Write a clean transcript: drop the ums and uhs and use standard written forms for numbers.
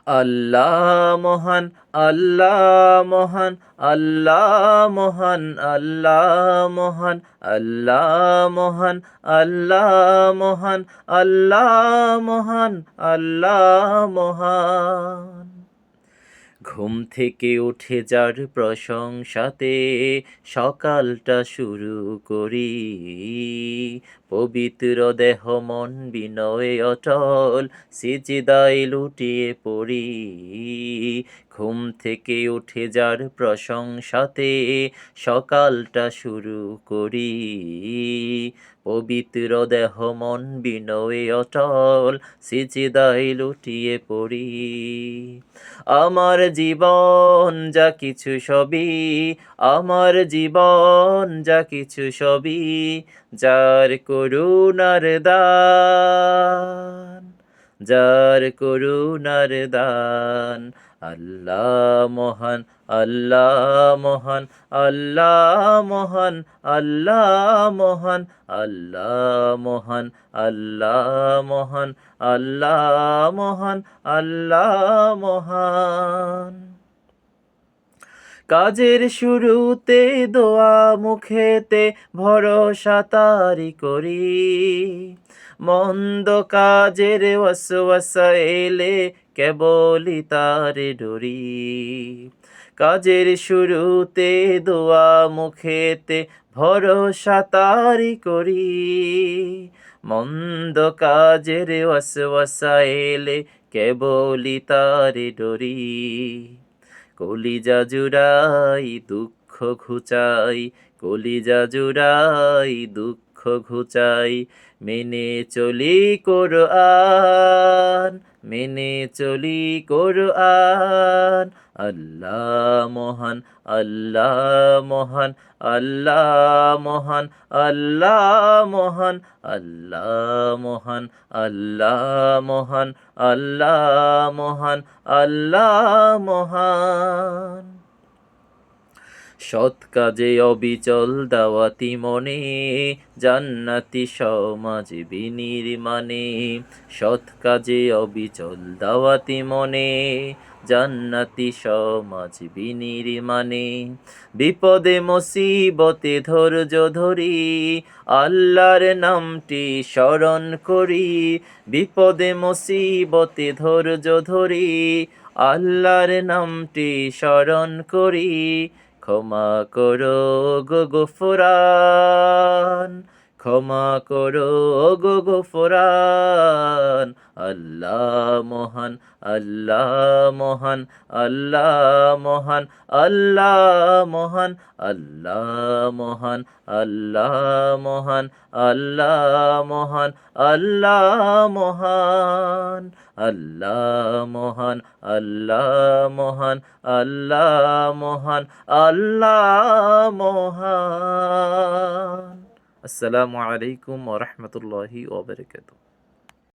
আল্লাহ মহান, আল্লাহ মহান, আল্লাহ মহান, আল্লাহ মহান, আল্লাহ মহান, আল্লাহ মহান, আল্লাহ মহান, আল্লাহ মহান। ঘুম থেকে উঠে যার প্রশংসাতে সকালটা শুরু করি, পবিত্র দেহ মন বিনয়ে অটল সিজদায় লুটিয়ে পড়ি। ঘুম থেকে উঠে যার প্রশংসাতে সকালটা শুরু করি, পবিত্র দেহ মন বিনয়ে অটল সিজদায় লুটিয়ে পড়ি। আমার জীবন যা কিছু সবই, আমার জীবন যা কিছু সবই যার করুণার দান, যার করুণার দান। আল্লাহ মহান, আল্লাহ মহান, আল্লাহ মহান, আল্লাহ মহান, আল্লাহ মহান, আল্লাহ মহান, আল্লাহ মহান, আল্লাহ মহান। কাজের শুরুতে দোয়া মুখেতে ভরসা তারি করি, মন্দ কাজের ওয়াসওয়াসা এলে কেবলই তারে ডরি। কাজের শুরুতে দোয়া মুখেতে ভরসা তারি করি, মন্দ কাজের ওয়াসওয়াসা এলে কেবলই তারে ডরি। কলিজা জুড়াই দুঃখ ঘুচাই, কলিজা জুড়াই দুঃখ ঘুচাই, মেনে চলি কোরআন, মেনে চলি কোরআন। আল্লাহ মহান, আল্লাহ মহান, আল্লাহ মহান, আল্লাহ মহান, আল্লাহ মহান, আল্লাহ মহান, আল্লাহ মহান, আল্লাহ মহান। সৎ কাজে অবিচল দাওয়াতি মনে, জান্নাতি সমাজ বিনির্মাণে। সৎ কাজে অবিচল দাওয়াতি মনে, জান্নাতি সমাজ বিনির্মাণে। বিপদে মুসিবতে ধৈর্য ধরি, আল্লাহর নামটি স্মরণ করি। বিপদে মুসিবতে ধৈর্য ধরি, আল্লাহর নামটি স্মরণ করি। ক্ষমা করো গো গফুরান, ক্ষমা করো গো গফুরান। আল্লাহ মহান, আল্লাহ মহান, আল্লাহ মহান, আল্লাহ মহান, আল্লাহ মহান, আল্লাহ মহান, আল্লাহ মহান, আল্লাহ মহান, আল্লাহ মহান, আল্লাহ মহান, আল্লাহ মহান, আল্লাহ মহান। আসসালামু আলাইকুম ওয়া রাহমাতুল্লাহি ওয়া বারাকাতুহু।